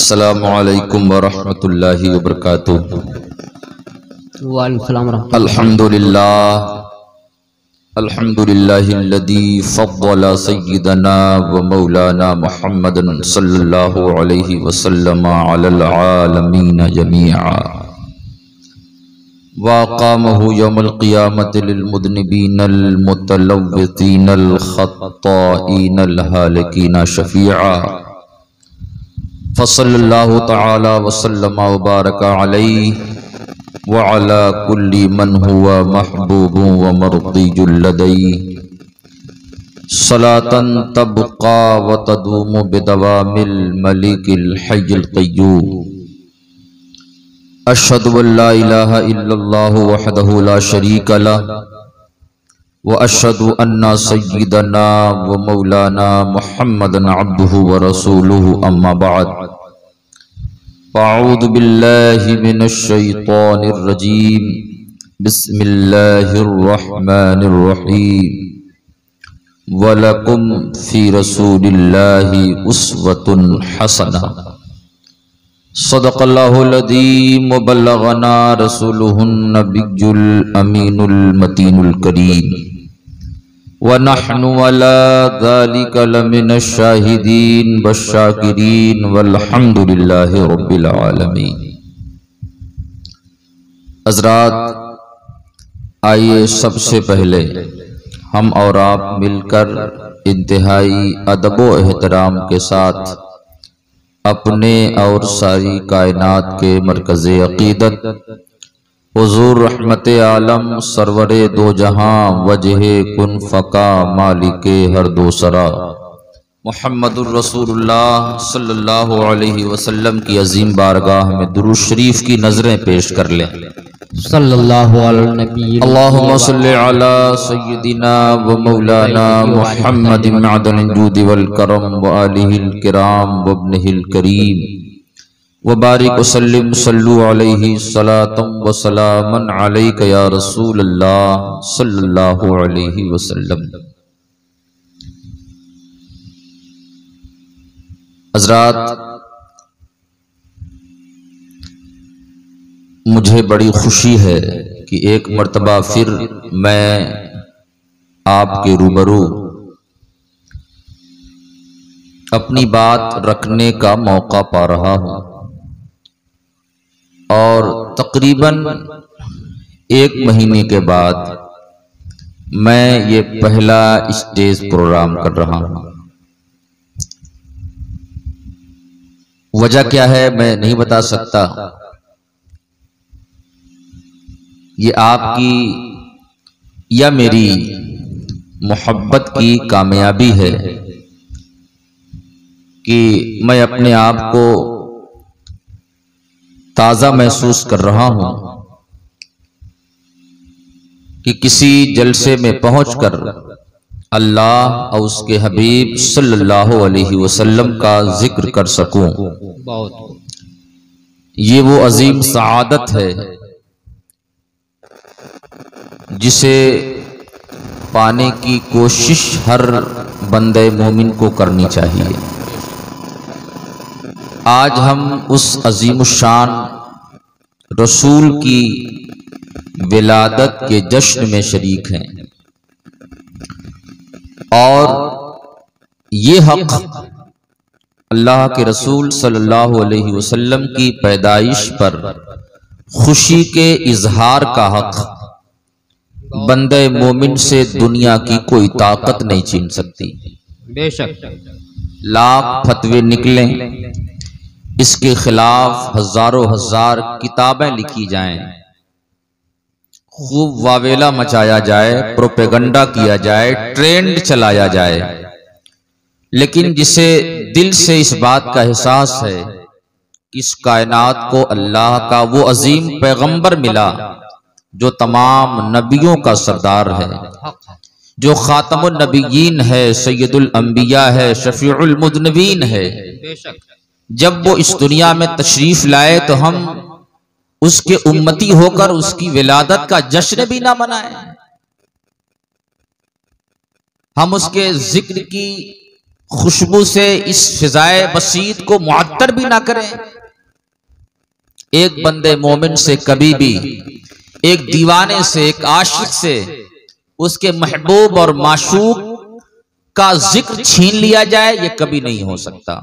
अस्सलामु अलैकुम वरहमतुल्लाहि वबरकातुहू। अल्हम्दुलिल्लाहिल्लज़ी फ़द्दला सय्यदना व मौलाना मुहम्मदन सल्लल्लाहु अलैहि वसल्लम अलल आलमीन जमीआ व क़ामहु यौमल क़ियामति लिल मुज़निबीनल मुतलव्विसीनल ख़त्ताईनल हालिकीन शफ़ीआ फ़सल्लल्लाहु तआला वसल्लम व बारक अलैहि व अला कुल्ली मन हुवा महबूबुन व मर्दियुल लदैहि सलातन तबक़ा व तदूमु बिदवामिल मलिकिल हय्यिल क़य्यूम। अशहदु अल्ला इलाहा इल्लल्लाहु वहदहु ला शरीका लहु व अशहदु अन्ना सय्यिदना व मौलाना मुहम्मदन अब्दुहु व रसूलुहु अम्मा बअद। अऊज़ु बिल्लाहि मिनश शैतानिर रजीम। बिस्मिल्लाहिर रहमानिर रहीम। वलकुम फी रसूलिल्लाहि उस्वतुन हसना। सदक़ल्लाहुल अज़ीम व बल्लगना रसूलुहुन नबियुल अमीनुल मतीनुल करीम व नहनु अला ज़ालिका लमिनश शाहिदीन वश्शाकिरीन वल्हम्दुलिल्लाहि रब्बिल आलमीन। हज़रात, आइए सबसे पहले हम और आप मिलकर इंतहाई अदब व एहतराम के साथ अपने और सारी कायनात के मरकज़े अक़ीदत हुज़ूर रहमते आलम सरवरे दो जहां वजहे कुन फ़का मालिके हर दो सरा मुहम्मदुर रसूलुल्लाह सल्लल्लाहु अलैहि वसल्लम की अजीम बारगाह में दुरूद शरीफ की नजरें पेश कर लें। सल्लल्लाहु अलैहि नबी अल्लाहुम्मा सल्लि अला सय्यिदिना व मौलाना मुहम्मदिन मअदनिल जूदि वल करम व आलिहिल किराम व इब्निहिल करीम व बारिक वसल्लिम सल्लु अलैहि सलातम व सलामन अलैका या रसूलल्लाह सल्लल्लाहु अलैहि वसल्लम। हज़रात, मुझे बड़ी खुशी है कि एक मर्तबा फिर मैं आपके रूबरू अपनी बात रखने का मौका पा रहा हूँ और तकरीबन एक महीने के बाद मैं ये पहला स्टेज प्रोग्राम कर रहा हूँ। वजह क्या है मैं नहीं बता सकता। ये आपकी या मेरी मोहब्बत की कामयाबी है कि मैं अपने आप को ताज़ा महसूस कर रहा हूं कि किसी जलसे में पहुंचकर अल्लाह और उसके हबीब सल्लल्लाहु अलैहि वसल्लम का जिक्र कर सकूं। ये वो अजीम सआदत है जिसे पाने की कोशिश हर बंदे मोमिन को करनी चाहिए। आज हम उस अजीमुशान रसूल की विलादत के जश्न में शरीक हैं और ये हक अल्लाह के रसूल सल्लल्लाहु अलैहि वसल्लम की पैदाइश पर खुशी के इजहार का हक बंदे मोमिन से दुनिया की कोई ताकत नहीं छीन सकती। बेशक लाख फतवे निकलें, इसके खिलाफ हजारों हजार किताबें लिखी जाएं, खूब वावेला मचाया जाए, प्रोपेगंडा किया जाए, ट्रेंड चलाया जाए, लेकिन जिसे दिल से इस बात का एहसास है कि इस कायनात को अल्लाह का वो अजीम पैगंबर मिला जो तमाम नबियों का सरदार है, जो खातमुन नबिय्यीन है, सैयदुल अंबिया है, शफीउल मुज़निबीन है। जब वो इस दुनिया में तशरीफ लाए तो हम उसके उम्मती होकर उसकी विलादत का जश्न भी ना मनाएं, हम उसके जिक्र की खुशबू से इस फिजाए बसीत को मुअत्तर भी ना करें। एक बंदे मोमिन से कभी भी, एक दीवाने से, एक आशिक से उसके महबूब और माशूक का जिक्र छीन लिया जाए, ये कभी नहीं हो सकता।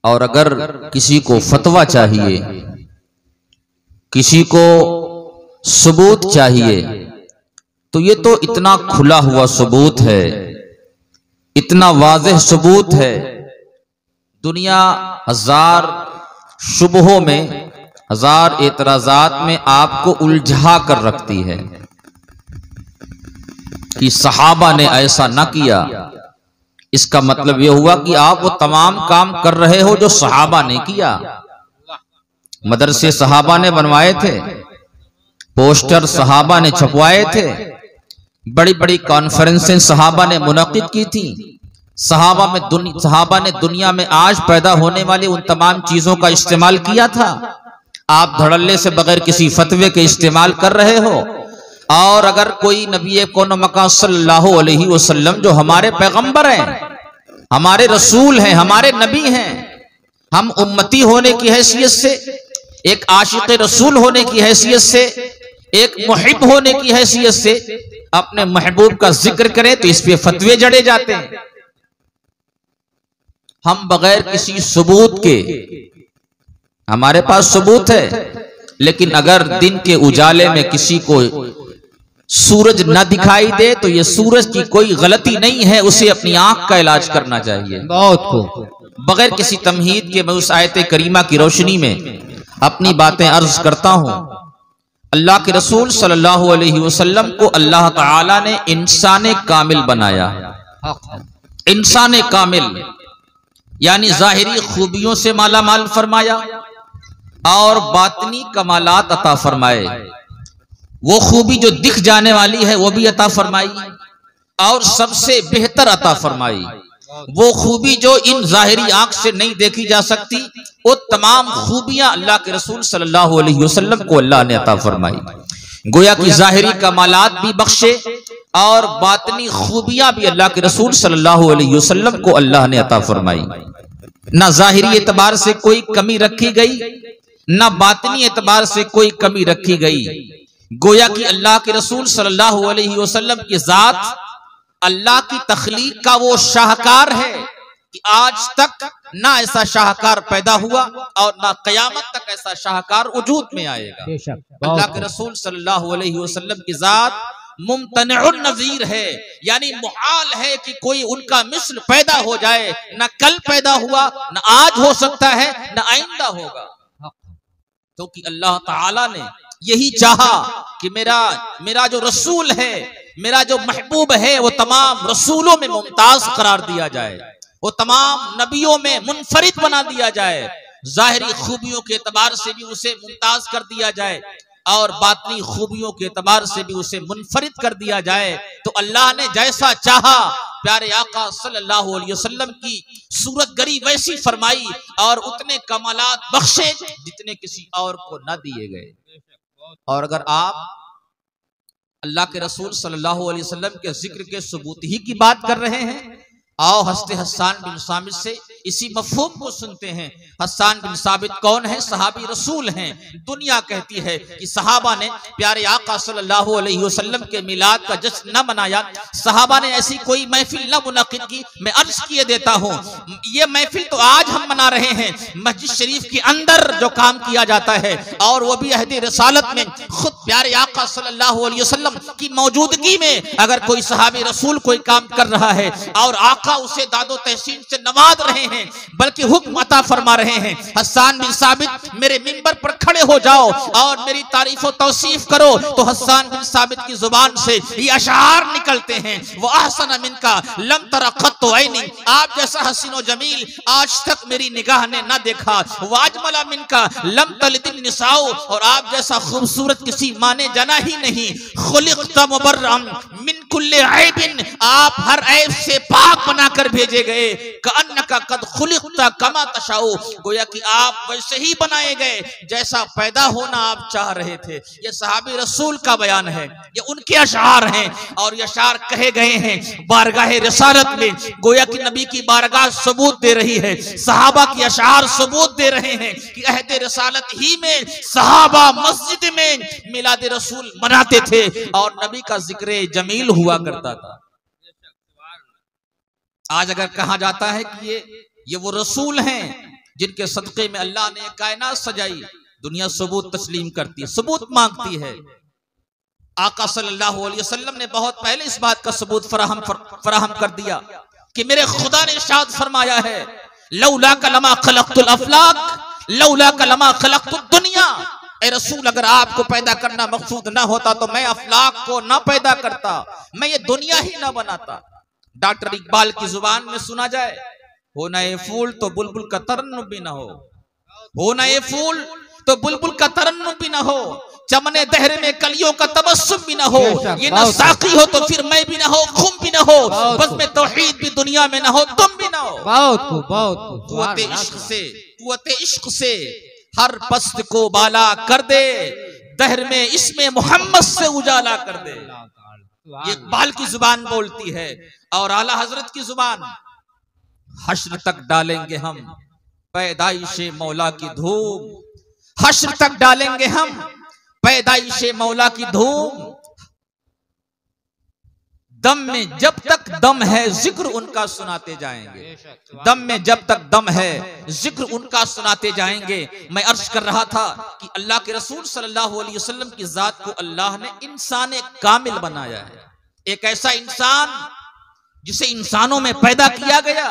और अगर किसी को फतवा चाहिए, किसी को सबूत चाहिए, तो ये तो इतना खुला हुआ सबूत है, इतना वाज़ेह सबूत है। दुनिया हजार शुबहों में, हजार एतराजात में आपको उलझा कर रखती है कि सहाबा ने ऐसा ना किया। इसका मतलब यह हुआ कि आप वो तमाम काम कर रहे हो जो सहाबा ने किया। मदरसे सहाबा ने बनवाए थे, पोस्टर सहाबा ने छपवाए थे, बड़ी बड़ी कॉन्फ्रेंसें सहाबा ने मुनक्किद की थी। सहाबा ने दुनिया में आज पैदा होने वाली उन तमाम चीजों का इस्तेमाल किया था। आप धड़ल्ले से बगैर किसी फतवे के इस्तेमाल कर रहे हो। और अगर कोई नबी कौन मका सल्लल्लाहु अलैहि वसल्लम, जो हमारे पैगंबर हैं, हमारे रसूल हैं, हमारे नबी हैं, हम उम्मती होने की हैसियत से, एक आशिक रसूल होने की हैसियत से, एक मुहिब होने की हैसियत से अपने महबूब का जिक्र करें तो इस पे फतवे जड़े जाते हैं। हम बगैर किसी सबूत के, हमारे पास सबूत है, लेकिन अगर दिन के उजाले में किसी को सूरज न दिखाई दे तो ये सूरज की कोई गलती नहीं है, उसे अपनी आंख का इलाज करना चाहिए। बहुत खूब। बगैर किसी तमहीद के मैं उस आयत करीमा की रोशनी में अपनी बातें अर्ज करता हूं। अल्लाह के रसूल सल्लल्लाहु अलैहि वसल्लम को अल्लाह ताला ने इंसान कामिल बनाया। इंसान कामिल यानी जाहिरी खूबियों से माला माल फरमाया और बातनी कमालात अता फरमाए। वो खूबी जो दिख जाने वाली है वो भी अता फरमाई और सबसे बेहतर अता फरमाई। वो खूबी जो इन जाहिरी आंख से नहीं देखी जा सकती, वो तमाम खूबियां अल्लाह के रसूल सल्लल्लाहु अलैहि वसल्लम को अल्लाह ने अता फरमाई। गोया की जाहिरी कमालात भी बख्शे और बातनी खूबियां भी अल्लाह के रसूल सल्लल्लाहु अलैहि वसल्लम को अल्लाह ने अता फरमाई। ना जाहिरी एतबार से कोई कमी रखी गई, ना बातनी एतबार से कोई कमी रखी गई। गोया कि अल्लाह के रसूल सल्लल्लाहु अलैहि वसल्लम की जात अल्लाह की तख्लीक का वो शाहकार है कि आज तक ना ऐसा शाहकार पैदा हुआ और ना कयामत तक ऐसा शाहकार वजूद में आएगा। अल्लाह के रसूल सल्लल्लाहु अलैहि वसल्लम की जात मुमतनिउन नज़ीर है, यानी मुहाल है कि कोई उनका मिस्ल पैदा हो जाए। ना कल पैदा हुआ, ना आज हो सकता है, ना आइंदा होगा। तो कि अल्लाह ताला ने यही चाहा कि मेरा जो रसूल है, मेरा जो महबूब है, वो तमाम रसूलों में मुमताज करार दिया जाए, वो तमाम नबियों में मुनफरिद बना दिया जाए। जाहिरी खूबियों के एतबार से भी उसे मुमताज कर दिया जाए और बातनी खूबियों के एतबार से भी उसे मुनफरिद कर दिया जाए। तो अल्लाह ने जैसा चाहा प्यारे आका सल्लल्लाहु अलैहि वसल्लम की सूरत गरी वैसी फरमाई और उतने कमालात बख्शे जितने किसी और को न दिए गए। और अगर आप अल्लाह के रसूल सल्लल्लाहु अलैहि वसल्लम के जिक्र के सबूत ही की बात कर रहे हैं, आओ हस्ते हस्सान बिन साबित से इसी मफहूम को सुनते हैं। हस्सान बिन साबित कौन है? सहाबी रसूल हैं। दुनिया कहती है कि सहाबा ने प्यारे आका सल्लल्लाहु अलैहि वसल्लम के मिलाद का जश्न न मनाया, सहाबा ने ऐसी कोई महफिल न मुनक्किद की। मैं अर्ज किए देता हूँ, ये महफिल तो आज हम मना रहे हैं, मस्जिद शरीफ के अंदर जो काम किया जाता है और वो भी अहद रसालत में खुद प्यारे आका सल्लल्लाहु अलैहि वसल्लम की मौजूदगी में अगर कोई सहाबी रसूल कोई काम कर रहा है और आका उसे दादो तहसीन से नवाज रहे हैं, बल्कि हुक्म अता फरमा रहे हैं, हस्सान बिन साबित मेरे मिंबर पर खड़े हो जाओ और मेरी तारीफ और तौसीफ करो, तो हस्सान बिन साबित की जुबान से ये अशआर निकलते हैं, वो अहसन मिनका लम तरा खत्तो ऐनी, आप जैसा हसीन व जमील आज तक मेरी निगाह ने ना देखा, वाजमला मिनका लम तलिदिन निसाओ, और आप जैसा खूबसूरत किसी माँ ने जाना ही नहीं, खुलिक़्त मुबर्रअन मिन कुल्लि ऐबिन, आप हर ऐब से पाक बनाकर भेजे गए, कअन्नका कद खुलिक़ता कमा तशाऊ, गोया कि आप वैसे ही बनाए गए जैसा पैदा होना आप चाह रहे थे। ये सहाबी रसूल का बयान है, ये उनके अशआर हैं और ये अशआर कहे गए हैं बारगाह रिसालत में। गोया कि नबी की बारगाह सबूत दे रही है, सहाबा की अशआर सबूत दे रहे हैं कि अहद रिसालत ही में सहाबा मस्जिद में मिलाद रसूल मनाते थे और नबी का जिक्र जमील हुआ करता था। आज अगर कहा जाता है कि ये वो रसूल हैं जिनके सदक़े में अल्लाह ने कायनात सजाई, दुनिया सबूत तस्लीम करती है, सबूत मांगती है। आका सल्लल्लाहु अलैहि वसल्लम ने बहुत पहले इस बात का सबूत फराहम कर दिया कि मेरे खुदा ने इरशाद फरमाया है, लौला कलमा खलक़तुल अफ़लाक लौला कलमा खलक़तुद दुनिया। ए रसूल, अगर आपको पैदा करना मकसूद ना होता तो मैं अफलाक को ना पैदा करता, मैं ये दुनिया ही ना बनाता। डॉक्टर इकबाल की जुबान में सुना जाए, हो ना ये फूल तो बुलबुल का तरन्नुम भी ना हो ना ये फूल तो बुलबुल का तरन्नुम भी ना हो, चमने दहर में कलियों का तबस्सुम भी ना हो, ये ना साकी हो तो फिर मैं भी ना हो, खुम भी ना हो, बस में तौहीद भी दुनिया में ना हो, तुम भी ना हो। बहुत कुव्वते इश्क से हर पस्त को बाला कर दे, दहर में इसमें मोहम्मद से उजाला कर दे। ये इकबाल की जुबान बोलती है और आला हजरत की जुबान, हश्र तक डालेंगे हम पैदाइशे मौला की धूम, हश्र तक डालेंगे हम पैदाइशे मौला की धूम, दम में जब तक दम है जिक्र उनका सुनाते जाएंगे, दम में जब तक दम है जिक्र उनका सुनाते जाएंगे। मैं अर्ज कर रहा था कि अल्लाह के रसूल सल्लल्लाहु अलैहि वसल्लम की जात को अल्लाह ने इंसान कामिल बनाया है, एक ऐसा इंसान जिसे इंसानों में पैदा किया गया,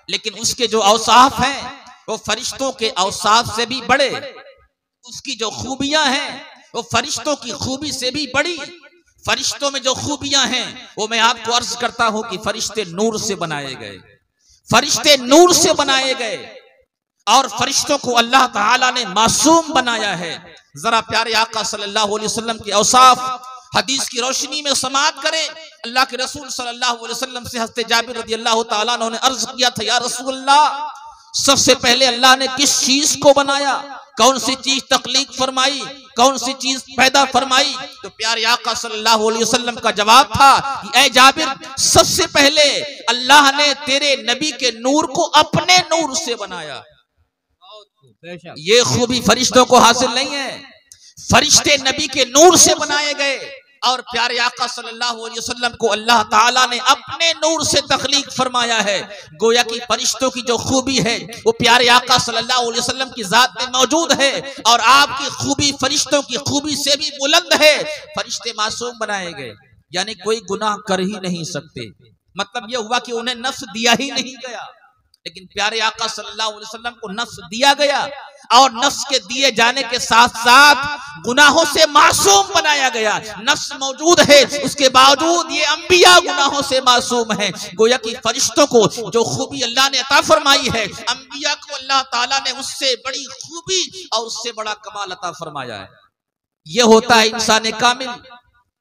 लेकिन उसके जो औसाफ हैं वो फरिश्तों के औसाफ से भी बड़े, उसकी जो खूबियां हैं वो फरिश्तों की खूबी से भी बड़ी। फरिश्तों में जो खूबियां हैं वो मैं आपको अर्ज करता हूं कि फरिश्ते नूर से बनाए गए, फरिश्ते नूर से बनाए गए और फरिश्तों को अल्लाह ताला ने मासूम बनाया है। जरा प्यारे आका सल्लल्लाहु अलैहि वसल्लम के औसाफ हदीस की रोशनी में समाअत करें। अल्लाह के रसूल सल्लल्लाहु अलैहि वसल्लम से हज़रत जाबिर रज़ियल्लाहु ताला अन्हु ने अर्ज किया था, या रसूल अल्लाह, सबसे पहले अल्लाह ने किस चीज को बनाया, कौन सी चीज तख्लीक फरमाई, कौन सी चीज पैदा फरमाई? तो प्यारे आका सल्लल्लाहु अलैहि वसल्लम का जवाब था कि ऐ जाबिर, सबसे पहले अल्लाह ने तेरे नबी के नूर को अपने नूर से बनाया। ये खूबी फरिश्तों को हासिल नहीं है, फरिश्ते नबी के नूर से बनाए गए और प्यारे आका सल्लल्लाहु अलैहि वसल्लम को अल्लाह ताला ने अपने नूर से तख्लीक फरमाया है। गोया कि फरिश्तों की जो खूबी है वो प्यारे आका सल्लल्लाहु अलैहि वसल्लम की जात में मौजूद है और आपकी खूबी फरिश्तों की खूबी से भी बुलंद है। फरिश्ते मासूम बनाए गए, यानी कोई गुनाह कर ही नहीं सकते। मतलब यह हुआ कि उन्हें नफ्स दिया ही नहीं गया, लेकिन प्यारे आका सल्लल्लाहु अलैहि वसल्लम को नफ्स दिया गया और नफ्स के दिए जाने के साथ साथ गुनाहों से मासूम बनाया गया। नफ्स मौजूद है, उसके बावजूद ये अंबिया गुनाहों से मासूम है। गोया कि फरिश्तों को जो खूबी अल्लाह ने अता फरमाई है, अंबिया को अल्लाह ताला ने उससे बड़ी खूबी और उससे बड़ा कमाल अता फरमाया है। यह होता है इंसान कामिल।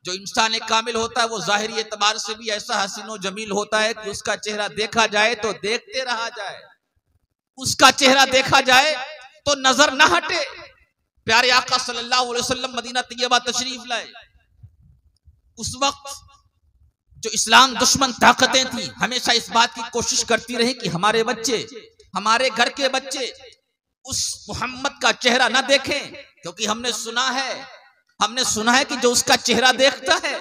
जो इंसान कामिल होता है वो जाहिरी एतबार से भी ऐसा हसीनो जमील होता है कि उसका चेहरा देखा जाए तो देखते रहा जाए, उसका चेहरा देखा जाए तो नजर ना हटे। प्यारे आका सल्लल्लाहु अलैहि वसल्लम मदीना तैयबा तशरीफ लाए, उस वक्त जो इस्लाम दुश्मन ताकतें थी हमेशा इस बात की कोशिश करती रही कि हमारे बच्चे, हमारे घर के बच्चे उस मोहम्मद का चेहरा ना देखें, क्योंकि हमने सुना है कि जो उसका चेहरा देखता है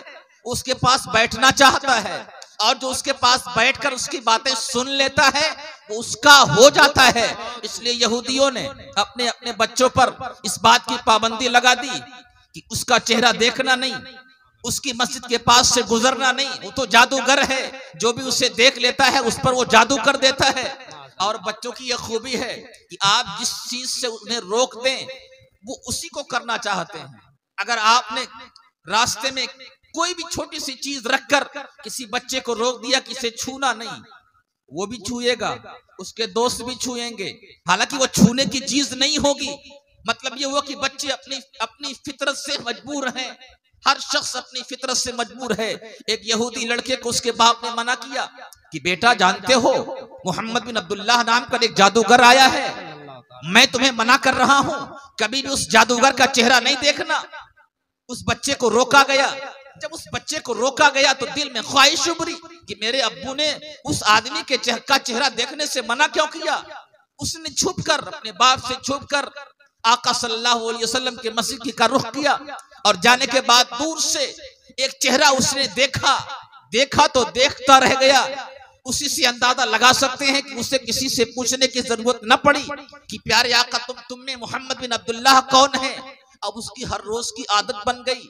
उसके पास बैठना चाहता है और जो उसके पास बैठकर उसकी बातें सुन लेता है वो उसका हो जाता है। इसलिए यहूदियों ने अपने अपने बच्चों पर इस बात की पाबंदी लगा दी कि उसका चेहरा देखना नहीं, उसकी मस्जिद के पास से गुजरना नहीं, वो तो जादूगर है, जो भी उसे देख लेता है उस पर वो जादू कर देता है। और बच्चों की यह खूबी है कि आप जिस चीज से उन्हें रोक दें वो उसी को करना चाहते हैं। अगर आपने रास्ते में कोई भी छोटी सी चीज रखकर किसी बच्चे को रोक दिया कि इसे छूना नहीं, वो भी छुएगा, उसके दोस्त भी छुएंगे, हालांकि वो छूने की चीज नहीं होगी। मतलब ये हुआ कि बच्चे अपनी फितरत से मजबूर हैं, हर शख्स अपनी फितरत से मजबूर है। एक यहूदी लड़के को उसके बाप ने मना किया कि बेटा जानते हो मोहम्मद बिन अब्दुल्लाह नाम का एक जादूगर आया है, मैं तुम्हें मना कर रहा हूं, कभी भी उस जादूगर का चेहरा नहीं देखना। उस बच्चे को रोका गया। जब उस बच्चे को रोका गया तो दिल में ख्वाहिश उभरी कि मेरे अब्बू ने उस आदमी के चेहरा देखने से मना क्यों किया। उसने छुपकर, अपने बाप से छुपकर आका सल्लल्लाहु अलैहि वसल्लम के मस्जिद का रुख किया और जाने के बाद दूर से एक चेहरा उसने देखा तो देखता रह गया। उसी से अंदाजा लगा सकते हैं कि उसे किसी से पूछने की जरूरत न पड़ी कि प्यारे आका तुमने मोहम्मद बिन अब्दुल्लाह कौन है। अब उसकी हर रोज की आदत बन गई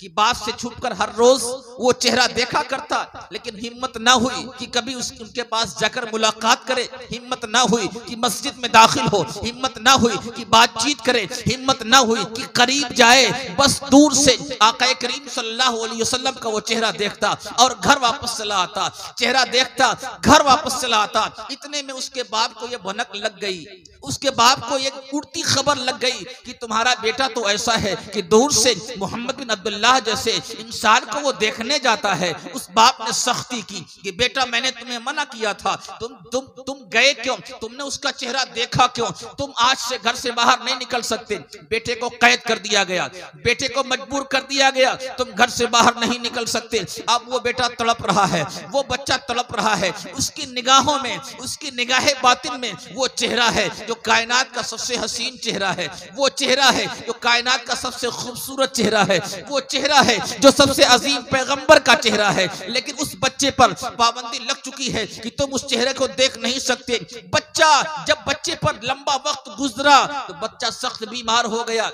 कि बाप से छुपकर हर रोज वो चेहरा देखा करता, लेकिन हिम्मत ना हुई कि कभी उनके पास जाकर मुलाकात करे, हिम्मत ना हुई कि मस्जिद में दाखिल हो, हिम्मत ना हुई कि बातचीत करे, हिम्मत ना हुई कि करीब जाए। बस दूर से आका करीम सल्लल्लाहु अलैहि वसल्लम का वो चेहरा देखता और घर वापस चला आता, चेहरा देखता घर वापस चला आता। इतने में उसके बाप को ये भनक लग गई, उसके बाप को एक उड़ती खबर लग गई कि तुम्हारा बेटा तो ऐसा है कि दूर से मोहम्मद बिन अब्दुल्लाह जैसे इंसान को वो देखने जाता है। उस बाप ने सख्ती की कि बेटा मैंने तुम्हें मना किया था, तुम गए क्यों, तुमने उसका चेहरा देखा क्यों, तुम आज से घर से बाहर नहीं निकल सकते। बेटे को कैद कर दिया गया, बेटे को मजबूर कर दिया गया, तुम घर से बाहर नहीं निकल सकते। अब वो बेटा तड़प रहा है, वो बच्चा तड़प रहा है, उसकी निगाहों में, उसकी निगाहे बातिन में वो चेहरा है जो कायनात का सबसे हसीन चेहरा है, वो चेहरा है जो कायनात का सबसे खूबसूरत चेहरा है, वो चेहरा है जो सबसे अजीम पैगंबर का चेहरा है। लेकिन उस बच्चे पर पाबंदी लग चुकी है कि तुम उस चेहरे को देख नहीं सकते। जब बच्चे पर लंबा वक्त गुजरा तो बच्चा सख्त बीमार हो गया।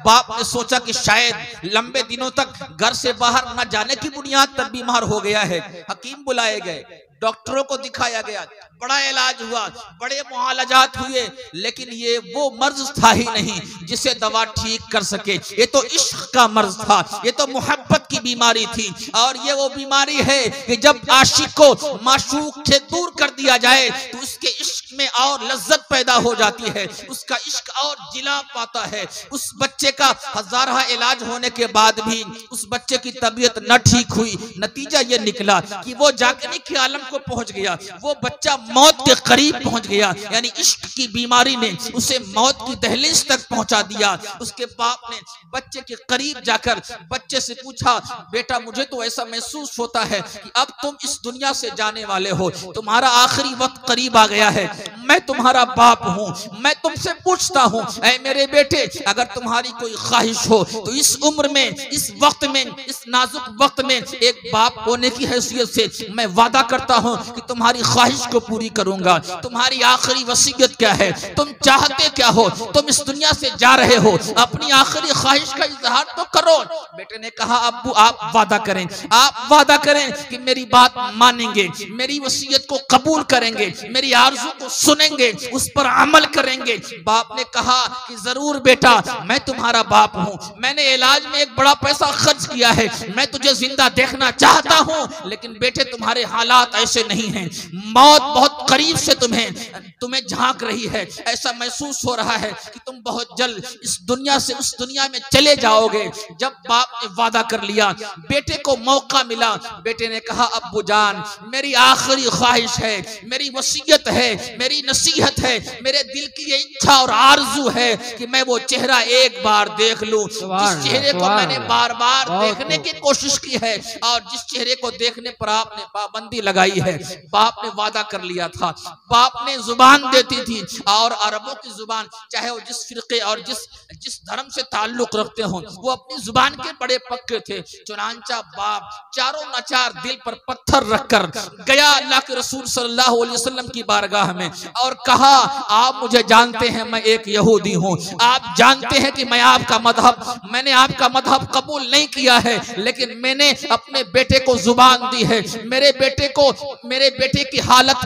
बाप ने सोचा कि शायद लंबे दिनों तक घर से बाहर न जाने की बुनियाद पर बीमार हो गया है। हकीम बुलाए गए, डॉक्टरों को दिखाया गया, बड़ा इलाज हुआ, बड़े मुआलजात हुए, लेकिन ये वो मर्ज था ही नहीं जिसे दवा ठीक कर सके। ये तो इश्क का मर्ज था, ये तो मोहब्बत की बीमारी थी। और ये वो बीमारी है कि जब आशिक को माशूक से दूर कर दिया जाए तो उसके इश्क में और लज्जत पैदा हो जाती है, उसका इश्क और जिला पाता है। उस बच्चे का हजारा इलाज होने के बाद भी उस बच्चे की तबीयत न ठीक हुई। नतीजा ये निकला कि वो जागने के आलम को पहुंच गया, वो बच्चा मौत के करीब पहुंच गया। यानी इश्क की बीमारी ने उसे मौत की दहलीज तक पहुंचा दिया। उसके बाप ने बच्चे के करीब जाकर बच्चे से पूछा, बेटा मुझे तो ऐसा महसूस होता है कि अब तुम इस दुनिया से जाने वाले हो, तुम्हारा आखिरी वक्त करीब आ गया है, मैं तुम्हारा बाप हूं, मैं तुमसे पूछता हूं ऐ मेरे बेटे, अगर तुम्हारी कोई ख्वाहिश हो तो इस उम्र में, इस वक्त में, इस नाजुक वक्त में एक बाप होने की हैसियत से मैं वादा करता हूं कि तुम्हारी ख्वाहिश को पूरी करूंगा। तुम्हारी आखिरी वसीयत क्या है, तुम चाहते क्या हो, तुम इस दुनिया से जा रहे हो, अपनी आखिरी ख्वाहिश का इजहार तो करो। बेटे ने कहा, अब्बू आप वादा करें, आप वादा करें कि मेरी बात मानेंगे, मेरी वसीयत को कबूल करेंगे, मेरी आरज़ू को सुनेंगे, उस पर अमल करेंगे। बाप ने कहा कि जरूर बेटा, मैं तुम्हारा बाप हूं, मैंने इलाज में एक बड़ा पैसा खर्च किया है, मैं तुझे जिंदा देखना चाहता हूं, लेकिन बेटे तुम्हारे हालात ऐसे नहीं हैं, मौत बहुत करीब से तुम्हें झांक रही है, ऐसा महसूस हो रहा है कि तुम बहुत जल्द इस दुनिया से उस दुनिया में चले जाओगे। जब बाप ने वादा कर लिया, बेटे को मौका मिला, बेटे ने कहा, अब्बू जान मेरी आखिरी ख्वाहिश है, मेरी वसीयत है, मेरी नसीहत है, मेरे दिल की ये इच्छा और आरजू है कि मैं वो चेहरा एक बार देख लूं, जिस चेहरे को मैंने बार बार देखने की कोशिश की है और जिस चेहरे को देखने पर आपने पाबंदी लगाई है। बाप ने वादा कर लिया था, बाप ने जुबान देती थी, और अरबों की जुबान, चाहे वो जिस फिरके और जिस धर्म से ताल्लुक रखते हो, वो अपनी जुबान के बड़े पक्के थे। चुनांचा बाप चारों नचार दिल पर पत्थर रखकर गया अल्लाह के रसूल सल्लल्लाहु अलैहि वसल्लम की बारगाह में और कहा, आप मुझे जानते हैं, मैं एक यहूदी हूँ, आप जानते हैं कि मैंने आपका मजहब कबूल नहीं किया है, लेकिन मैंने अपने बेटे को जुबान दी है, मेरे बेटे की हालत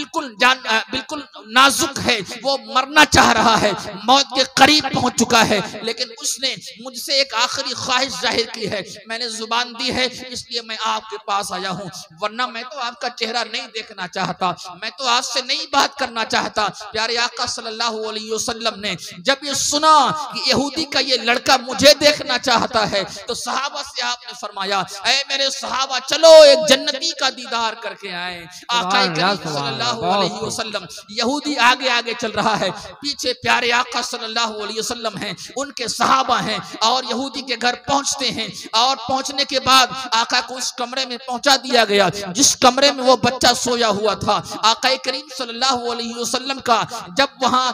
बिल्कुल नाजुक है, वो मरना चाह रहा है, मौत के करीब पहुंच चुका है, लेकिन उसने मुझसे एक आखिरी ख्वाहिश जाहिर की है, मैंने जुबान दी है इसलिए मैं आपके पास आया हूं, वरना मैं तो आपका चेहरा नहीं देखना चाहता, मैं तो आपसे नहीं बात करना चाहता। प्यारे आका सल्लल्लाहु अलैहि वसल्लम ने जब ये सुना कि यहूदी का ये लड़का मुझे देखना चाहता है, तो सहाबा से आपने फरमाया, ऐ मेरे सहाबा चलो एक जन्नती का दीदार करके आए। आका करीम सल्लल्लाहु अलैहि वसल्लम, यहूदी आगे आगे चल रहा है, पीछे प्यारे आका सल्लल्लाहु अलैहि वसल्लम हैं, उनके सहाबा हैं, और यहूदी के घर पहुंचते हैं, और पहुंचने के बाद आका को उस कमरे में पहुंचा दिया गया जिस कमरे में वो बच्चा सोया हुआ था। आका करीम सल्लल्लाहु अलैहि वसल्लम का जब वहां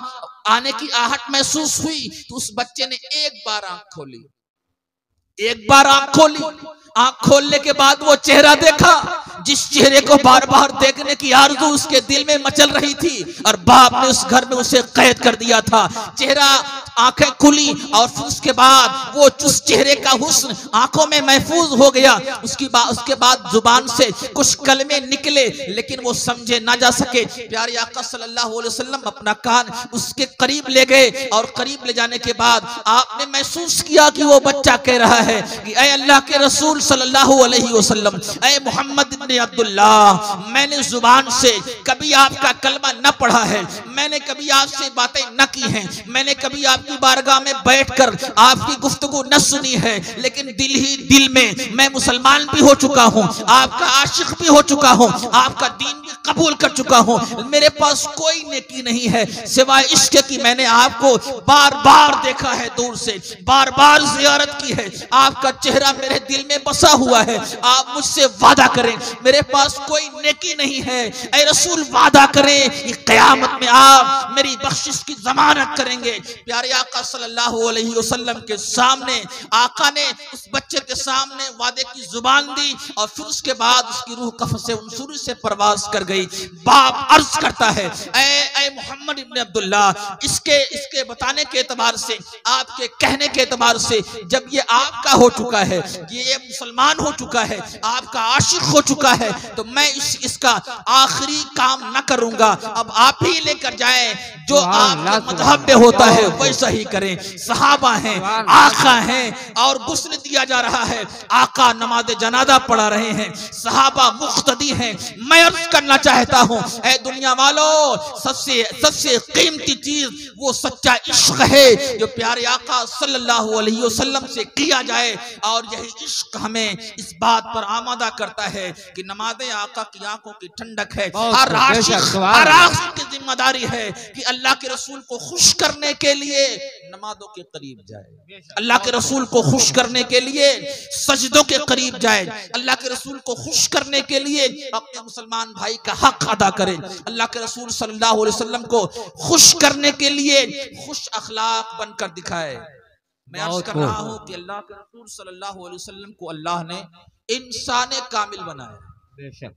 आने की आहट महसूस हुई तो उस बच्चे ने एक बार आंख खोली, एक बार आंख खोली। आंख खोलने के बाद वो चेहरा देखा जिस चेहरे को बार बार देखने की आरज़ू उसके दिल में मचल रही थी, और बाप ने उस घर में उसे कैद कर दिया था। चेहरा, आंखें खुली, और फिर उसके बाद वो उस चेहरे का हुस्न आंखों में महफूज हो गया। उसके बाद जुबान से कुछ कलमे निकले, लेकिन वो समझे ना जा सके। प्यारे आका सल्लल्लाहु अलैहि वसल्लम अपना कान उसके करीब ले गए, और करीब ले जाने के बाद आपने महसूस किया कि वो बच्चा कह रहा है कि ऐ अल्लाह के रसूल सल्लल्लाहु अलैहि वसल्लम, ऐ मोहम्मद इब्न अब्दुल्लाह, मैंने जुबान से कभी आपका कलमा न पढ़ा है, मैंने कभी आपसे बातें न की हैं, मैंने कभी आपकी बारगाह में बैठकर आपकी गुफ्तगू न सुनी है, लेकिन दिल ही दिल में मैं मुसलमान भी हो चुका हूँ, आपका आशिक भी हो चुका हूँ, आपका दीन भी कबूल कर चुका हूँ। मेरे पास कोई नेकी नहीं है सिवाय इश्क की, मैंने आपको बार बार देखा है, दूर से बार बार जियारत की है, आपका चेहरा मेरे दिल में बसा हुआ है। आप मुझसे वादा करें, मेरे पास कोई नेकी नहीं है, ऐ रसूल वादा करें कि क़यामत में आप मेरी बख्शिश की जमानत करेंगे। प्यारे आका सल्लल्लाहु अलैहि वसल्लम के सामने आका ने उस बच्चे के सामने वादे की जुबान दी, और फिर उसके बाद उसकी रूह कफ से उनसुरी से परवाज कर गई। बाप अर्ज करता है, ऐ मोहम्मद इब्न अब्दुल्लाह, इसके बताने के एतबार से, आपके कहने के एतबार से, जब ये आपका हो चुका है, ये मुसलमान हो चुका है, आपका आशिक हो चुका है, तो मैं इसका आखिरी काम न करूंगा। अब आप ही लेकर जाएं, जो आपके मजहब में होता है वैसा ही करें। सहाबा हैं, आका हैं, और गुस्ल दिया जा रहा है, आका नमाज जनाजा पढ़ा रहे हैं, सहाबा मुख्तदी हैं। मैं अर्ज करना चाहता हूँ, ऐ दुनिया वालों, सबसे कीमती चीज वो सच्चा इश्क है जो प्यारे आका सल्लल्लाहु अलैहि वसल्लम से किया जाए, और यही इश्क हमें इस बात पर आमादा करता है कि नमाज़े आका की आंखों की ठंडक है। हर आशिक की जिम्मेदारी है कि अल्लाह के रसूल को खुश करने के लिए नमाजों के करीब जाए, अल्लाह के रसूल को खुश करने के लिए सजदों के करीब जाए, अल्लाह के रसूल को खुश करने के लिए अपने मुसलमान भाई का हक अदा करे, अल्लाह के रसूल सल्लल्लाहु अलैहि वसल्लम को खुश करने के लिए खुश अखलाक बनकर दिखाए। मैं अर्ज कर रहा हूँ कि अल्लाह के रसूल सल्लल्लाहु अलैहि वसल्लम को अल्लाह ने इंसान कामिल बनाया,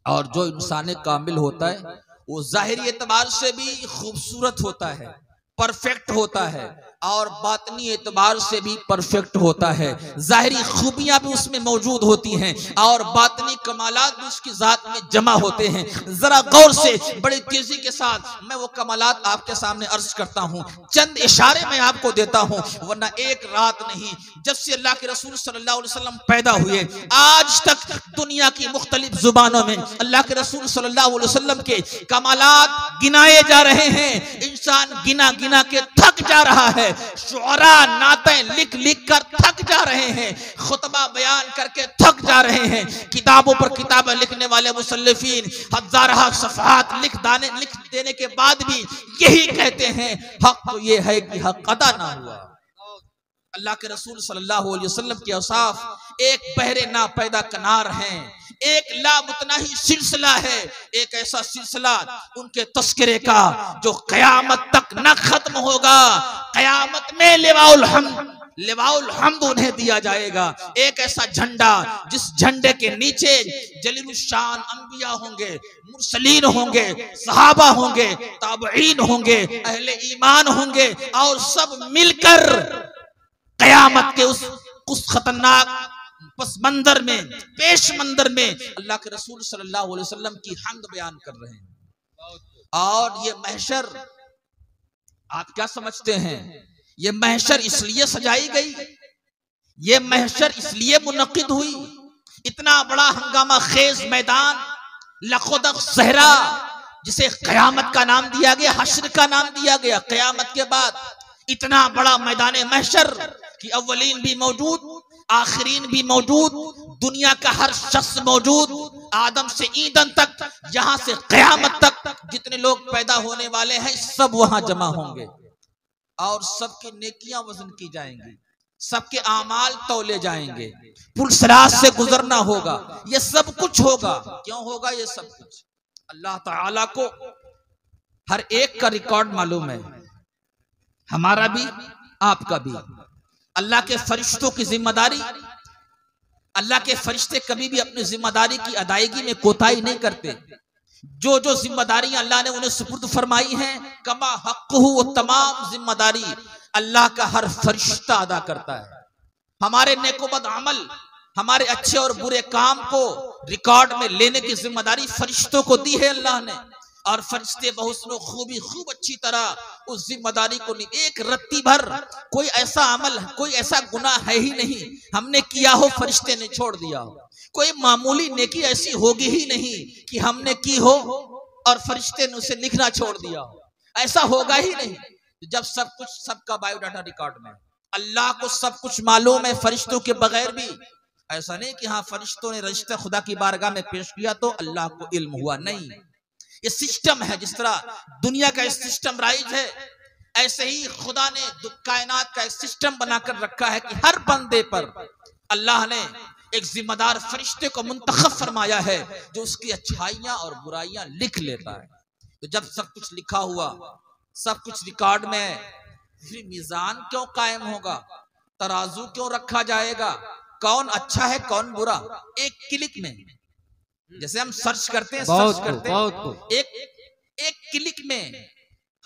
और जो इंसान कामिल होता है वो जाहिरी एतबार से भी खूबसूरत होता है, परफेक्ट होता है, और बातनी एतबार से भी परफेक्ट होता है। जाहिरी खूबियां भी उसमें मौजूद होती हैं, और बातनी कमालात भी उसकी जात में जमा होते हैं। जरा गौर से बड़ी तेजी के साथ मैं वो कमालात आपके सामने अर्ज करता हूँ, चंद इशारे में आपको देता हूँ, वरना एक रात नहीं, जब से अल्लाह के रसूल सल्लल्लाहु अलैहि वसल्लम पैदा हुए आज तक दुनिया की मुख्तलिफ जुबानों में अल्लाह के रसूल सल्लल्लाहु अलैहि वसल्लम के कमालात गिनाए जा रहे हैं। इंसान गिना गिना के थक जा रहा है, शुअरा नातें लिख लिख कर थक जा रहे हैं, खुतबा बयान करके थक जा रहे हैं, किताबों पर किताबें लिखने वाले मुसल्लिफीन हज़ार सफ़हात लिख देने के बाद भी यही कहते हैं, हक तो ये है कि हक अदा ना हुआ। अल्लाह के रसूल सल्लल्लाहु अलैहि वसल्लम के औसाफ एक पहरे ना पैदा कनार हैं, एक लामुतनाही सिलसिला है, एक ऐसा सिलसिला उनके तस्करे का जो कयामत तक न खत्म होगा। कयामत में लिवाउल हम्द उन्हें दिया जाएगा, एक ऐसा झंडा जिस झंडे के नीचे जलीलुश्शान अंबिया होंगे, मुरसलीन होंगे, सहाबा होंगे, ताबईन होंगे, अहले ईमान होंगे, और सब मिलकर कयामत के उस खतरनाक पस मंजर में, पेश मंजर में अल्लाह के रसूल सल्लल्लाहु अलैहि वसल्लम की हम्द बयान कर रहे हैं। और ये महशर आप क्या समझते हैं, ये महशर इसलिए सजाई गई, ये महशर इसलिए मुनक्किद हुई, इतना बड़ा हंगामा खेज मैदान, लखोदक सहरा, जिसे कयामत का नाम दिया गया, हश्र का नाम दिया गया। कयामत के बाद इतना बड़ा मैदान महशर कि अव्वलीन भी मौजूद, आखिरीन भी मौजूद, दुनिया का हर शख्स मौजूद, आदम से ईंधन तक, यहां से कयामत तक जितने लोग पैदा होने वाले हैं सब वहां जमा होंगे और सबकी नेकियां वजन की जाएंगी, सबके आमाल तौले जाएंगे, पुलसराज से गुजरना होगा, ये सब कुछ होगा। क्यों होगा ये सब कुछ? अल्लाह ताला को हर एक का रिकॉर्ड मालूम है, हमारा भी आपका भी। अल्लाह के फरिश्तों की जिम्मेदारी, अल्लाह के फरिश्ते कभी भी अपनी जिम्मेदारी की अदायगी में कोताही नहीं करते। जो जो जिम्मेदारियां अल्लाह ने उन्हें सुपुर्द फरमाई हैं, कमा हक़्क़ुहु, वो तमाम जिम्मेदारी अल्लाह का हर फरिश्ता अदा करता है। हमारे नेकोबद अमल, हमारे अच्छे और बुरे काम को रिकॉर्ड में लेने की जिम्मेदारी फरिश्तों को दी है अल्लाह ने, और फरिश्ते बहुसनो खूबी खूब अच्छी तरह उस जिम्मेदारी को एक रत्ती भर कोई ऐसा अमल, कोई ऐसा गुनाह है ही नहीं हमने किया हो फरिश्ते ने छोड़ दिया हो, कोई मामूली नेकी ऐसी होगी ही नहीं कि हमने की हो और फरिश्ते ने उसे लिखना छोड़ दिया हो, ऐसा होगा ही नहीं। जब सब कुछ, सबका बायोडाटा रिकॉर्ड में, अल्लाह को सब कुछ मालूम है फरिश्तों के बगैर भी। ऐसा नहीं कि हाँ फरिश्तों ने रजिस्टर खुदा की बारगाह में पेश किया तो अल्लाह को इल्म हुआ, नहीं। ये सिस्टम है, जिस तरह दुनिया का सिस्टम राइज है, ऐसे ही खुदा ने कायनात का एक सिस्टम बनाकर रखा है कि हर बंदे पर अल्लाह ने एक जिम्मेदार फरिश्ते को मुंतखब फरमाया है जो उसकी अच्छाइयां और बुराइयां लिख लेता है। तो जब सब कुछ लिखा हुआ, सब कुछ रिकॉर्ड में, फिर मीजान क्यों कायम होगा, तराजू क्यों रखा जाएगा, कौन अच्छा है कौन बुरा? एक क्लिक में, जैसे हम सर्च करते हैं, एक क्लिक में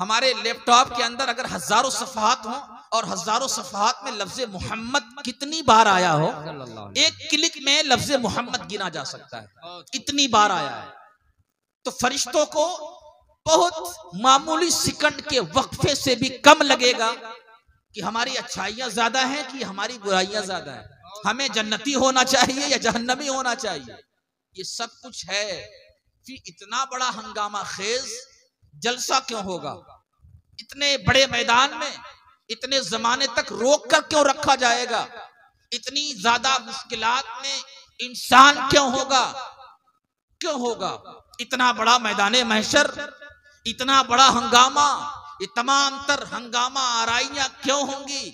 हमारे लैपटॉप के अंदर अगर हजारों सफ़हात हो और हजारों सफ़हात में लफ्ज़ मोहम्मद कितनी बार आया हो, एक क्लिक में लफ्ज़ मोहम्मद गिना जा सकता है, इतनी बार आया है। तो फरिश्तों को बहुत मामूली सेकंड के वक्फे से भी कम लगेगा कि हमारी अच्छाइयां ज्यादा हैं कि हमारी बुराइयां ज्यादा हैं, हमें जन्नती होना चाहिए या जहन्नमी होना चाहिए। ये सब कुछ है। फिर इतना बड़ा हंगामा खेज जलसा क्यों होगा? इतने बड़े मैदान में इतने जमाने तक रोक कर क्यों रखा जाएगा? इतनी ज्यादा मुश्किलात में इंसान क्यों होगा? क्यों होगा? इतना बड़ा मैदान महशर, इतना बड़ा हंगामा, ये तमाम तर हंगामा आराइयां क्यों होंगी?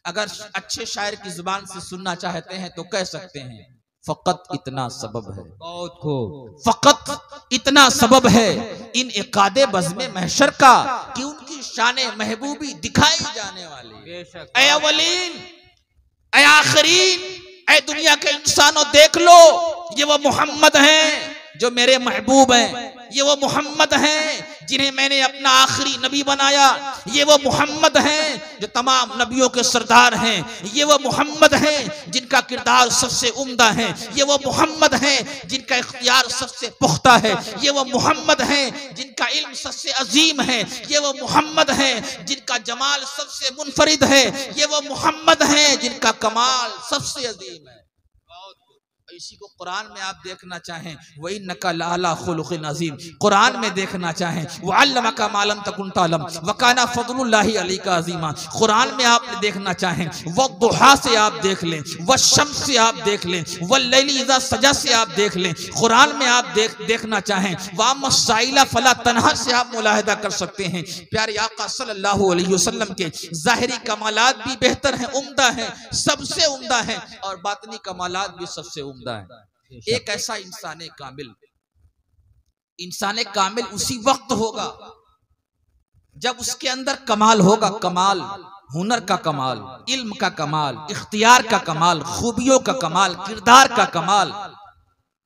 अगर अच्छे शायर की जुबान से सुनना चाहते हैं तो कह सकते हैं, फकत इतना सबब है, फकत इतना सबब है इन इकादे बज़्म महशर का कि उनकी शान महबूबी दिखाई जाने वाली। ऐ अवलीन, ऐ आखिरीन, ऐ दुनिया के इंसानों, देख लो, ये वो मोहम्मद हैं जो मेरे महबूब हैं, ये वो मोहम्मद हैं जिन्हें मैंने अपना आखिरी नबी बनाया, ये वो मोहम्मद हैं जो तमाम नबियों के सरदार हैं, ये वो मोहम्मद हैं जिनका किरदार सबसे उम्दा है, ये वो मोहम्मद हैं जिनका इख्तियार सबसे पुख्ता है, ये वो मोहम्मद हैं जिनका इल्म सबसे अजीम है, ये वो मोहम्मद हैं जिनका जमाल सबसे मुनफरिद है, ये वो मोहम्मद हैं जिनका कमाल सबसे अजीम है। इसी को कुरान में आप देखना चाहें, वही इन्नका लअला खुलुक़िन अज़ीम, कुरान में देखना चाहें, वअल्लमका मा लम तकुन तअलम वकाना फज़लुल्लाहि अलैका अज़ीमा, कुरान में आप देखना चाहें, वद्दुहा से आप देख लें, वश्शम्स से आप देख लें, वल्लैलि इज़ा सजा से आप देख लें, कुरान में आप देखना चाहें, वअम्मस्साइला फला तनहर से आप मुलाहिदा कर सकते हैं। प्यारे आका सल्लल्लाहु अलैहि वसल्लम के ज़ाहिरी कमालात भी बेहतर हैं, उम्दा हैं, सबसे उम्दा हैं, और बातिनी कमालात भी सबसे उम्दा है। एक ऐसा इंसान कामिल उसी वक्त होगा जब उसके अंदर कमाल होगा, कमाल, हुनर का कमाल, इल्म का कमाल, इख्तियार का कमाल, खूबियों का कमाल, किरदार का कमाल,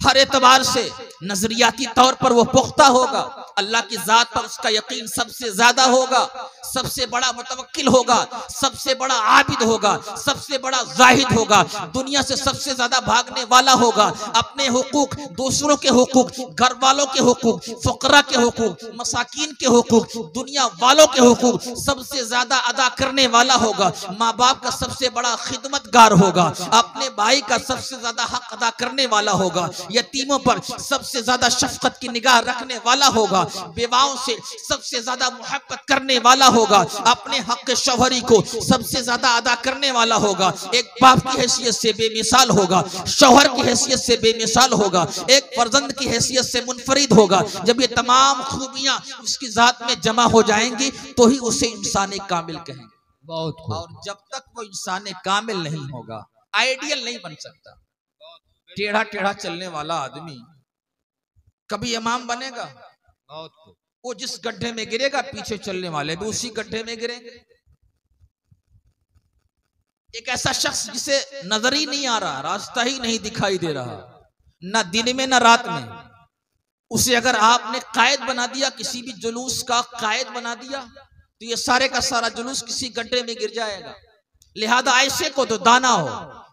हर एतबार से नजरियाती तौर पर वो पुख्ता होगा, अल्लाह की जात पर उसका यकीन सबसे ज्यादा होगा, सबसे बड़ा मुतवक्किल होगा, सबसे बड़ा आबिद होगा, सबसे बड़ा जाहिद होगा, दुनिया से सबसे ज्यादा भागने वाला होगा, अपने हुकूक, दूसरों के हुकूक, घर वालों के हुकूक, फकरा के हुकूक, मसाकीन के हुकूक, दुनिया वालों के हुकूक सबसे ज्यादा अदा करने वाला होगा, माँ बाप का सबसे बड़ा खिदमतगार होगा, अपने भाई का सबसे ज्यादा हक अदा करने वाला होगा, यतीमों पर सबसे ज्यादा शफकत की निगाह रखने वाला होगा, बेवाओं से सबसे ज्यादा मोहब्बत करने वाला होगा, अपने हक शौहरी को सबसे ज्यादा अदा करने वाला होगा, एक बाप की हैसियत से बेमिसाल होगा, शौहर की हैसियत से बेमिसाल होगा, एक फर्जंद की हैसियत से मुनफरिद होगा। जब ये तमाम खूबियां उसकी जात में जमा हो जाएंगी तो ही उसे इंसान कामिल कहेंगे। बहुत खूब। और जब तक वो इंसान कामिल नहीं होगा, आइडियल नहीं बन सकता। टेढ़ा टेढ़ा चलने वाला आदमी कभी इमाम बनेगा? बहुत खूब। वो जिस गड्ढे में गिरेगा पीछे चलने वाले भी उसी गड्ढे में गिरेंगे। एक ऐसा शख्स जिसे नजर ही नहीं आ रहा, रास्ता ही नहीं दिखाई दे रहा, ना दिन में ना रात में, उसे अगर आपने कायद बना दिया, किसी भी जुलूस का कायद बना दिया, तो ये सारे का सारा जुलूस किसी गड्ढे में गिर जाएगा। लिहाजा ऐसे को तो दाना हो,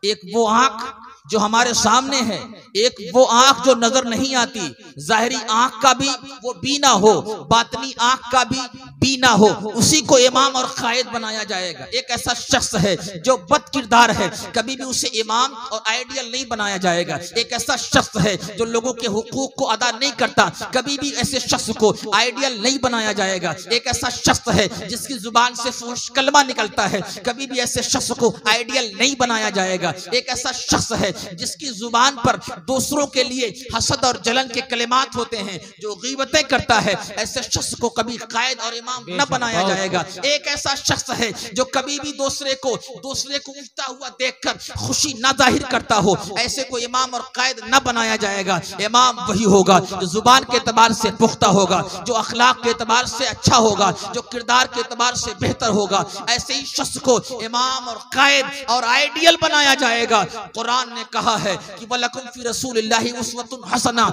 एक वो आंख जो हमारे सामने है, एक वो आंख जो नजर नहीं आती, जाहिरी आंख का भी वो बीना हो, बातनी आंख का भी बीना हो, उसी को इमाम और कायद बनाया जाएगा। एक ऐसा शख्स है जो बद किरदार है, कभी भी उसे इमाम और आइडियल नहीं बनाया जाएगा। एक ऐसा शख्स है जो लोगों के हुकूक को अदा नहीं करता, कभी भी ऐसे शख्स को आइडियल नहीं बनाया जाएगा। एक ऐसा शख्स है जिसकी जुबान से फुहश कलमा निकलता है, कभी भी ऐसे शख्स को आइडियल नहीं बनाया जाएगा। एक ऐसा शख्स है जिसकी जुबान पर दूसरों के लिए हसद और जलन के कलिमात होते हैं, जो गीबतें करता है, ऐसे शख्स को कभी कायद और इमाम न बनाया जाएगा। एक ऐसा शख्स है जो कभी भी दूसरे को उठता हुआ देखकर खुशी न जाहिर करता हो, ऐसे को इमाम और कायद न बनाया जाएगा। इमाम वही होगा जो जुबान के एतबार से पुख्ता होगा, जो अखलाक के एतबार से अच्छा होगा, जो किरदार के एतबार से बेहतर होगा। ऐसे ही शख्स को इमाम और कायद और आइडियल बनाया जाएगा। कुरान ने कहा है कि वलकुम फी रसूलिल्लाहि उस्वतुन हसना,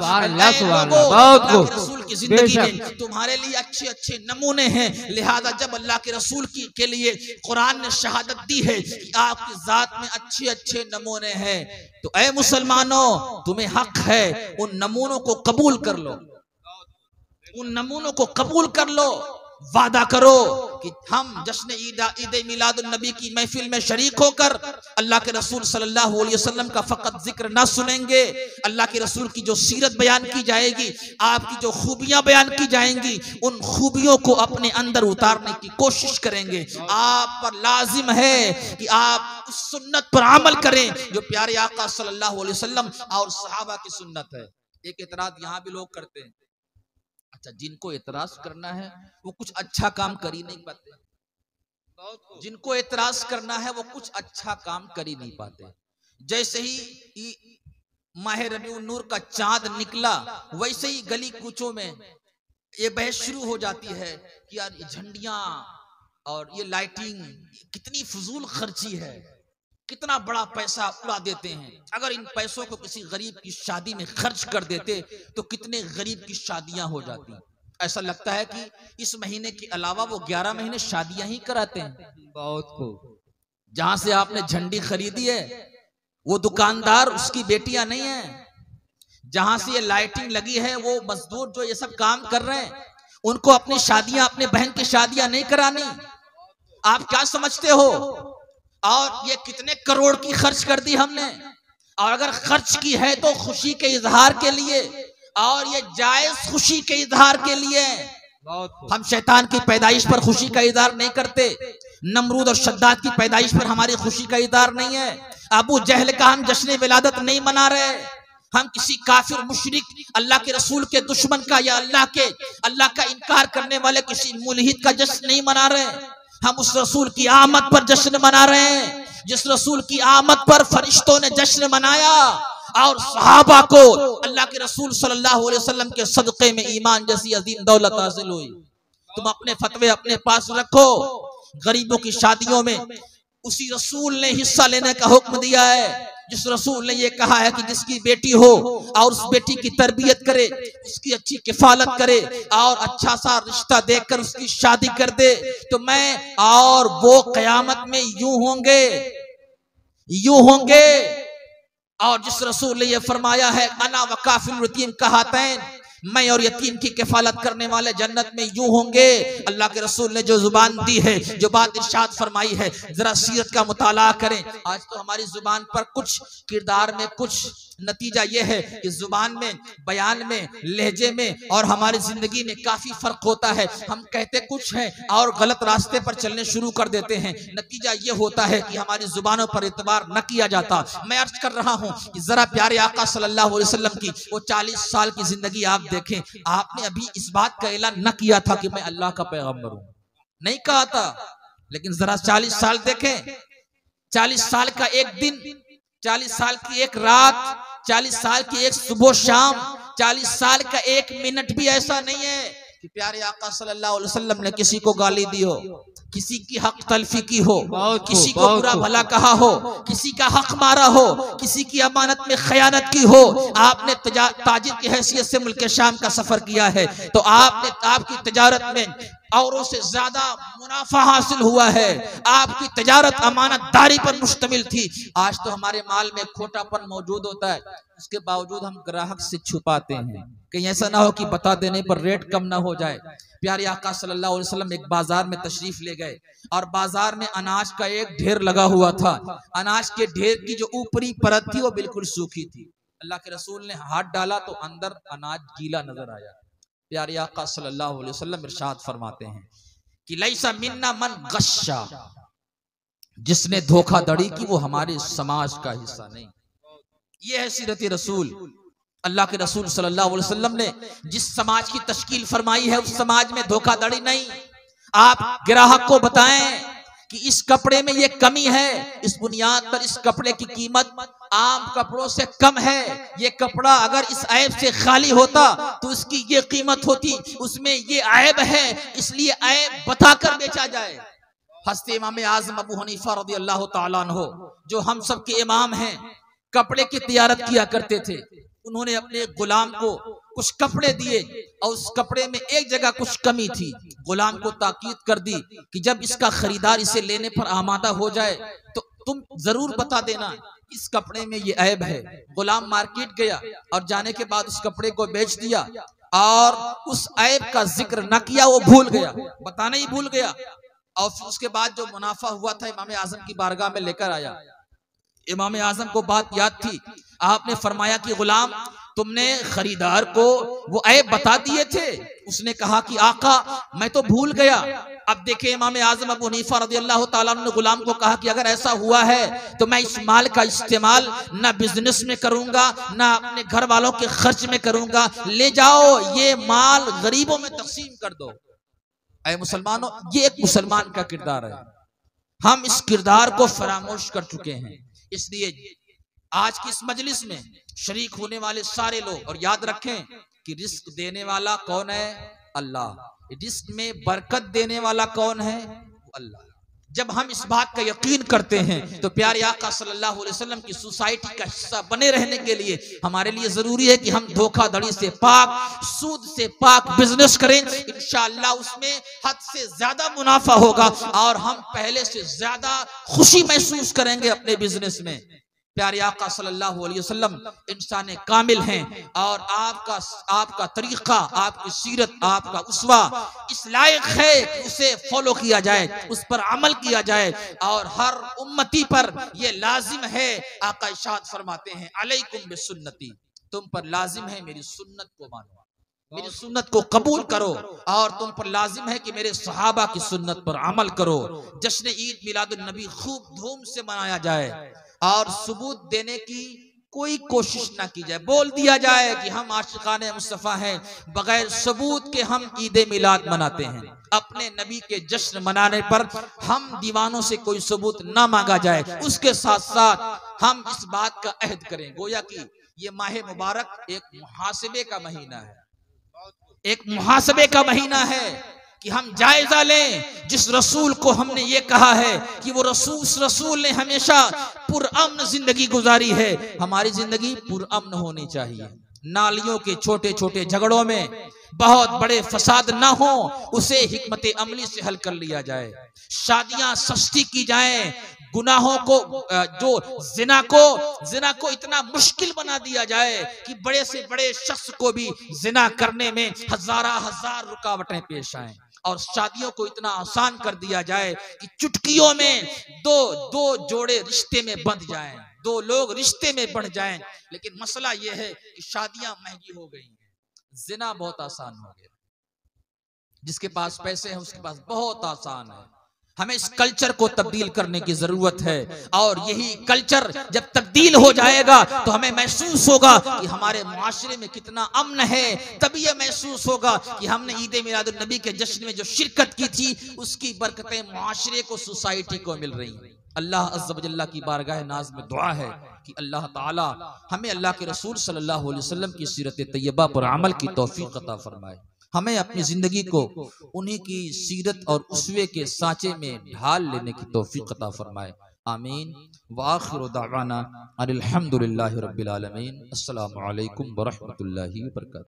रसूल की जिंदगी में तुम्हारे लिए अच्छे अच्छे नमूने हैं। लिहाजा जब अल्लाह के रसूल के लिए कुरान ने शहादत दी है कि आपकी जात में अच्छे अच्छे नमूने हैं, तो ऐ मुसलमानों, तुम्हें हक है उन नमूनों को कबूल कर लो, उन नमूनों को कबूल कर लो। वादा करो कि हम जश्न ईद मिलादुन नबी की महफिल में शरीक होकर अल्लाह के रसूल सल्लल्लाहु अलैहि वसल्लम का फकत जिक्र ना सुनेंगे, अल्लाह के रसूल की जो सीरत बयान की जाएगी, आपकी जो खूबियां बयान की जाएंगी, उन खूबियों को अपने अंदर उतारने की कोशिश करेंगे। आप पर लाजिम है कि आप उस सुन्नत पर अमल करें जो प्यारे आका सल्लल्लाहु अलैहि वसल्लम और सहाबा की सुन्नत है। एक एतराज यहाँ भी लोग करते हैं, अच्छा जिनको एतराज करना है वो कुछ अच्छा काम कर ही नहीं पाते, जिनको एतराज करना है वो कुछ अच्छा काम कर ही नहीं पाते। जैसे ही माह रबीउन नूर का चांद निकला, वैसे ही गली कूचों में ये बहस शुरू हो जाती है कि यार ये झंडियां और ये लाइटिंग कितनी फजूल खर्ची है, कितना बड़ा पैसा उड़ा देते हैं। अगर इन पैसों को किसी गरीब की शादी में खर्च कर देते तो कितने गरीब की शादियां हो जाती। ऐसा लगता है कि इस महीने के अलावा वो 11 महीने शादियां ही कराते हैं। बहुत खूब। जहां से आपने झंडी खरीदी है वो दुकानदार उसकी बेटियां नहीं है, जहां से ये लाइटिंग लगी है वो मजदूर जो ये सब काम कर रहे हैं, उनको अपनी शादियां, अपने बहन की शादियां नहीं करानी। आप क्या समझते हो? और ये कितने करोड़ की खर्च कर दी हमने, और अगर खर्च की है तो खुशी के इजहार के लिए, और ये जायज खुशी के इजहार के लिए। हम शैतान की पैदाइश पर खुशी का इजहार नहीं करते, नमरूद और शद्दाद की पैदाइश पर हमारी खुशी का इजहार नहीं है, अबू जहल का हम जश्न विलादत नहीं मना रहे, हम किसी काफिर मुशरिक अल्लाह के रसूल के दुश्मन का या अल्लाह का इनकार करने वाले किसी मुल्हिद का जश्न नहीं मना रहे। हम उस रसूल की आमद पर जश्न मना रहे हैं जिस रसूल की आमद पर फरिश्तों ने जश्न मनाया और सहाबा को अल्लाह के रसूल सल्लल्लाहु अलैहि वसल्लम के सदक़े में ईमान जैसी अजीम दौलत हासिल हुई। तुम अपने फतवे अपने पास रखो, गरीबों की शादियों में उसी रसूल ने हिस्सा लेने का हुक्म दिया है जिस रसूल ने ये कहा है कि जिसकी बेटी हो और उस बेटी की तरबियत करे, उसकी अच्छी किफालत करे और अच्छा सा रिश्ता देकर उसकी शादी कर दे, तो मैं और वो कयामत में यूं होंगे। और जिस रसूल ने ये फरमाया है अना वकाफिल यतीम कहातैन, मैं और यतीम की किफालत करने वाले जन्नत में यूं होंगे। अल्लाह के रसूल ने जो जुबान दी है, जो बात इरशाद फरमाई है, जरा सीरत का मुताला करें। आज तो हमारी जुबान पर कुछ किरदार में कुछ नतीजा ये है कि जुबान में, बयान में, लहजे में और हमारी जिंदगी में काफी फर्क होता है। हम कहते कुछ हैं और गलत रास्ते पर चलने शुरू कर देते हैं। नतीजा ये होता है कि हमारी जुबानों पर एतबार न किया जाता। मैं अर्ज कर रहा हूं कि जरा प्यारे आका सल्लल्लाहु अलैहि वसल्लम की वो 40 साल की जिंदगी आप देखें। आपने अभी इस बात का ऐलान न किया था कि मैं अल्लाह का पैगंबर हूं, नहीं कहा था, लेकिन जरा 40 साल देखें। 40 साल का एक दिन, 40 साल की एक रात, 40 साल की एक सुबह शाम, 40 साल का एक मिनट भी ऐसा नहीं है कि प्यारे आका सल्लल्लाहु अलैहि वसल्लम ने किसी को गाली दी हो, किसी की हक तलफी की हो, किसी को बुरा भला कहा हो, किसी का हक मारा हो, किसी की अमानत में खयानत की हो। आपने ताजिर की हैसियत से मुल्क शाम का सफर किया है तो आपकी तजारत में औरों से ज्यादा मुनाफा हासिल हुआ है। आपकी तजारत अमानतदारी पर मुश्तमिल थी। आज तो हमारे माल में खोटापन मौजूद होता है, उसके बावजूद हम ग्राहक से छुपाते हैं, कहीं ऐसा ना हो कि बता देने पर रेट कम ना हो जाए। प्यारे आका सल्लल्लाहु अलैहि वसल्लम एक बाजार में तशरीफ ले गए और बाजार में अनाज का एक ढेर लगा हुआ था। अनाज के ढेर की जो ऊपरी परत थी वो बिल्कुल सूखी थी। अल्लाह के रसूल ने हाथ डाला तो अंदर अनाज गीला नजर आया। प्यारे आका सल्लल्लाहु अलैहि वसल्लम इरशाद फरमाते हैं कि लैसा मिन्ना मन गश्शा, जिसने धोखाधड़ी की वो हमारे समाज का हिस्सा नहीं। ये है सीरत रसूल। अल्लाह के रसूल सल्लल्लाहु अलैहि वसल्लम ने जिस समाज की तश्कील फरमाई है उस समाज में धोखाधड़ी नहीं। आप ग्राहक को बताएं कि इस कपड़े में ये कमी है, इस बुनियाद पर इस कपड़े की कीमत आम कपड़ों से कम है। ये कपड़ा अगर इस ऐब से खाली होता तो इसकी ये कीमत होती, उसमें ये ऐब है इसलिए ऐब बताकर बेचा जाए। हज़रत इमाम आज़म अबू हनीफा रज़ियल्लाहु ताला अन्हु, जो हम सब के इमाम हैं, कपड़े की तिजारत किया करते थे। उन्होंने अपने गुलाम को कुछ कपड़े दिए और उस कपड़े में एक जगह कुछ कमी थी। गुलाम को ताकीद कर दी कि जब इसका खरीदार इसे लेने पर आमादा हो जाए तो तुम जरूर बता देना इस कपड़े में ये ऐब है। गुलाम मार्केट गया और जाने के बाद उस कपड़े को बेच दिया और उस ऐब का जिक्र न किया, वो भूल गया, बताना ही भूल गया। और फिर उसके बाद जो मुनाफा हुआ था इमाम आजम की बारगाह में लेकर आया। इमाम आजम को बात याद थी। आपने फरमाया कि गुलाम, तुमने खरीदार को वो ऐब बता दिए थे। उसने कहा कि आका मैं तो भूल गया। अब देखे इमाम आजम अबू हनीफा रज़ियल्लाहु ताला अन्हु ने गुलाम को कहा कि अगर ऐसा हुआ है तो मैं इस माल का इस्तेमाल ना बिजनेस में करूंगा ना अपने घर वालों के खर्च में करूंगा, ले जाओ ये माल गरीबों में तकसीम कर दो। ऐ मुसलमानों, ये एक मुसलमान का किरदार है। हम इस किरदार को फरामोश कर चुके हैं। इसलिए आज की इस मजलिस में शरीक होने वाले सारे लोग और याद रखें कि रिस्क देने वाला कौन है? अल्लाह। रिस्क में बरकत देने वाला कौन है? अल्लाह। जब हम इस बात का यकीन करते हैं तो प्यारे आका सल्लल्लाहु अलैहि वसल्लम की सोसाइटी का हिस्सा बने रहने के लिए हमारे लिए जरूरी है कि हम धोखाधड़ी से पाक, सूद से पाक बिजनेस करें। इंशाअल्लाह उसमें हद से ज्यादा मुनाफा होगा और हम पहले से ज्यादा खुशी महसूस करेंगे अपने बिजनेस में। प्यारे आका सल्लल्लाहु अलैहि वसल्लम इंसान कामिल हैं और आपका तरीका, आपकी सीरत, आपका उसवा इस लायक है कि उसे फॉलो किया जाए, उस पर अमल किया जाए और हर उम्मती पर यह लाजिम है। आका इरशाद फरमाते हैं अलैकुम बिसुन्नती, तुम पर लाजिम है मेरी सुन्नत को मानो, मेरी सुन्नत को कबूल करो और तुम पर लाजिम है कि मेरे सहाबा की सुन्नत पर अमल करो। जश्न ईद मिलादुन नबी खूब धूम से मनाया जाए और सबूत देने की कोई कोशिश ना की जाए। बोल दिया जाए कि हम आशिकाने मुस्तफा हैं, बगैर सबूत के हम ईद मिलाद मनाते हैं। अपने नबी के जश्न मनाने पर हम दीवानों से कोई सबूत ना मांगा जाए। उसके साथ साथ हम इस बात का अहद करें गोया कि ये माह मुबारक एक मुहासबे का महीना है, एक मुहासबे का महीना है कि हम जायजा लें जिस रसूल को हमने ये कहा है कि वो रसूल ने हमेशा पुरअमन जिंदगी गुजारी है। हमारी जिंदगी पुरअमन होनी चाहिए। नालियों के छोटे छोटे झगड़ों में बहुत बड़े फसाद ना हो, उसे हिकमत अमली से हल कर लिया जाए। शादियां सस्ती की जाएं, गुनाहों को जो जिना को इतना मुश्किल बना दिया जाए कि बड़े से बड़े शख्स को भी जिना करने में हजार रुकावटें पेश आएं, और शादियों को इतना आसान कर दिया जाए कि चुटकियों में दो जोड़े रिश्ते में बंध जाएं, दो लोग रिश्ते में बढ़ जाएं। लेकिन मसला यह है कि शादियां महंगी हो गई हैं, जिना बहुत आसान हो गया। जिसके पास पैसे हैं उसके पास बहुत आसान है। हमें इस कल्चर को तब्दील करने की जरूरत है, और यही कल्चर जब तब्दील हो जाएगा तो हमें महसूस होगा कि हमारे मुआशरे में कितना अमन है। तभी यह महसूस होगा कि हमने ईद मिलादुन नबी के जश्न में जो शिरकत की थी उसकी बरकतें मुआशरे को, सोसाइटी को मिल रही हैं। अल्लाह अज़्ज़ व जल्ला की बारगाह नाज में दुआ है कि अल्लाह ताला हमें अल्लाह के रसूल सल्लल्लाहु अलैहि वसल्लम की सीरत तैयबा पर अमल की तौफीक अता फरमाए। हमें अपनी जिंदगी को उन्हीं की सीरत और उसवे के सांचे में ढाल लेने की तौफीक अता फरमाए। आमीन। व आखिरु दावाना अनिल हम्दुलिल्लाहि रब्बिल आलमीन। अस्सलामु अलैकुम व रहमतुल्लाहि व बरकातुहू।